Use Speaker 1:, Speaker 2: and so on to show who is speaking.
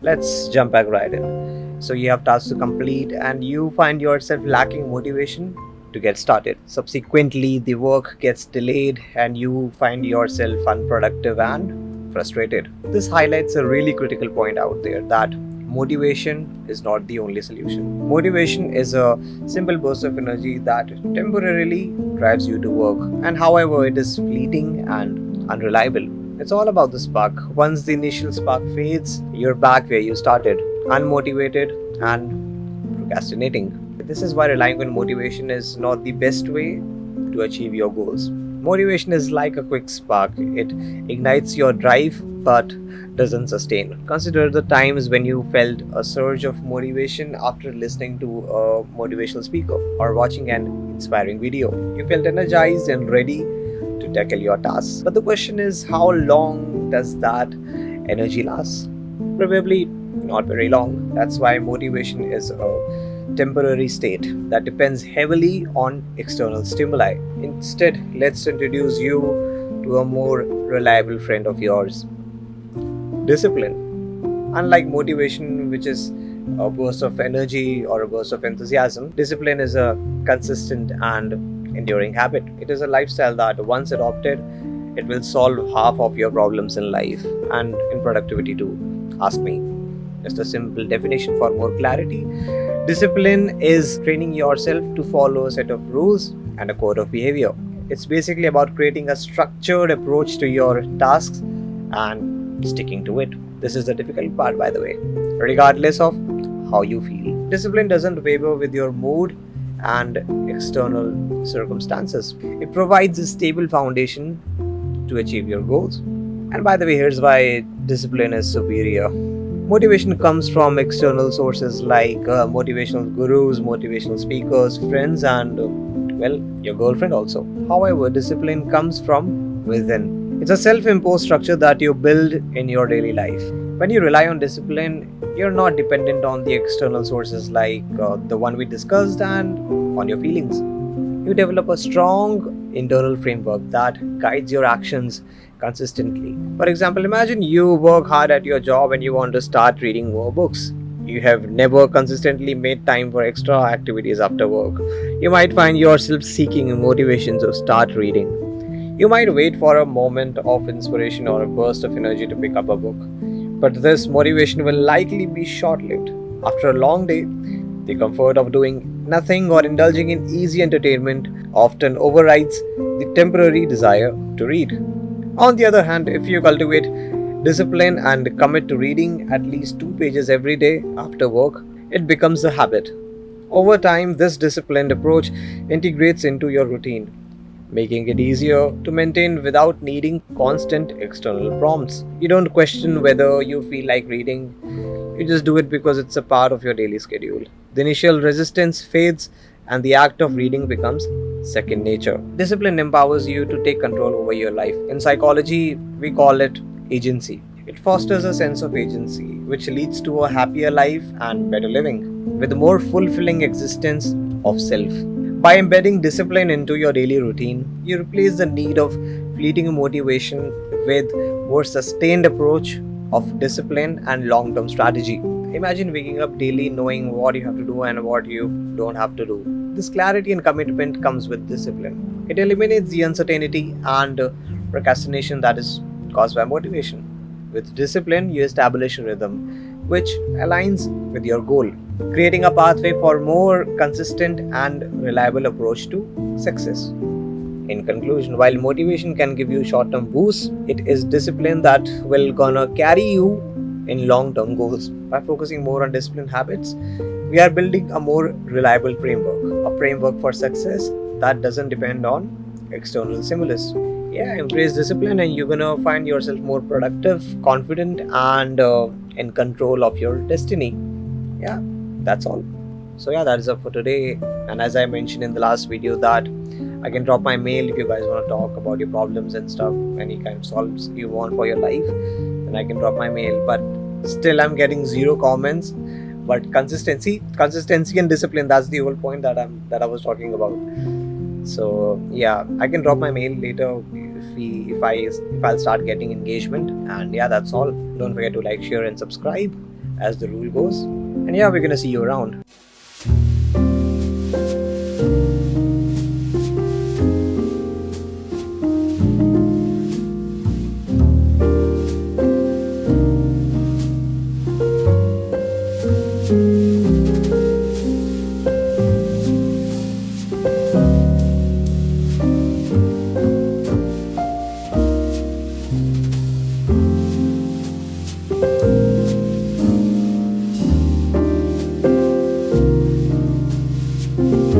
Speaker 1: Let's jump back right in. So you have tasks to complete and you find yourself lacking motivation to get started. Subsequently, the work gets delayed and you find yourself unproductive and frustrated. This highlights a really critical point out there that motivation is not the only solution. Motivation is a simple burst of energy that temporarily drives you to work, and however, it is fleeting and unreliable. It's all about the spark. Once the initial spark fades, you're back where you started, unmotivated and procrastinating. This is why relying on motivation is not the best way to achieve your goals. Motivation is like a quick spark, it ignites your drive but doesn't sustain. Consider the times when you felt a surge of motivation after listening to a motivational speaker or watching an inspiring video. You felt energized and ready to tackle your tasks. But the question is, how long does that energy last? Probably not very long. That's why motivation is a temporary state that depends heavily on external stimuli. Instead, let's introduce you to a more reliable friend of yours: discipline. Unlike motivation, which is a burst of energy or a burst of enthusiasm, discipline is a consistent and enduring habit. It is a lifestyle that, once adopted, it will solve half of your problems in life and in productivity too. Ask me. Just a simple definition for more clarity. Discipline is training yourself to follow a set of rules and a code of behavior. It's basically about creating a structured approach to your tasks and sticking to it. This is the difficult part, by the way, regardless of how you feel. Discipline doesn't waver with your mood and external circumstances. It provides a stable foundation to achieve your goals. And by the way, here's why discipline is superior. Motivation comes from external sources like motivational gurus, motivational speakers, friends, and your girlfriend also. However, discipline comes from within. It's a self imposed structure that you build in your daily life. When you rely on discipline, you're not dependent on the external sources like the one we discussed and on your feelings. You develop a strong internal framework that guides your actions consistently. For example, imagine you work hard at your job and you want to start reading more books. You have never consistently made time for extra activities after work. You might find yourself seeking motivation to start reading. You might wait for a moment of inspiration or a burst of energy to pick up a book. But this motivation will likely be short lived. After a long day, the comfort of doing nothing or indulging in easy entertainment often overrides the temporary desire to read. On the other hand, if you cultivate discipline and commit to reading at least 2 pages every day after work, it becomes a habit. Over time, this disciplined approach integrates into your routine, making it easier to maintain without needing constant external prompts. You don't question whether you feel like reading, you just do it because it's a part of your daily schedule. The initial resistance fades and the act of reading becomes second nature. Discipline empowers you to take control over your life. In psychology, we call it agency. It fosters a sense of agency, which leads to a happier life and better living, with a more fulfilling existence of self. By embedding discipline into your daily routine, you replace the need of fleeting motivation with more sustained approach of discipline and long-term strategy. Imagine waking up daily knowing what you have to do and what you don't have to do. This clarity and commitment comes with discipline. It eliminates the uncertainty and procrastination that is caused by motivation. With discipline, you establish a rhythm which aligns with your goal, creating a pathway for more consistent and reliable approach to success. In conclusion, while motivation can give you short-term boosts, it is discipline that will gonna carry you in long-term goals. By focusing more on disciplined habits, we are building a more reliable framework, a framework for success that doesn't depend on external stimulus. Yeah, embrace discipline and you're gonna find yourself more productive, confident, and in control of your destiny. Yeah, that's all. So yeah, that is up for today. And as I mentioned in the last video, that I can drop my mail if you guys want to talk about your problems and stuff, any kind of solves you want for your life, then I can drop my mail. But still, I'm getting zero comments. But consistency and discipline, that's the whole point that I was talking about. So yeah, I can drop my mail later if I'll start getting engagement. And yeah, that's all. Don't forget to like, share, and subscribe. as the rule goes. And yeah, we're gonna see you around.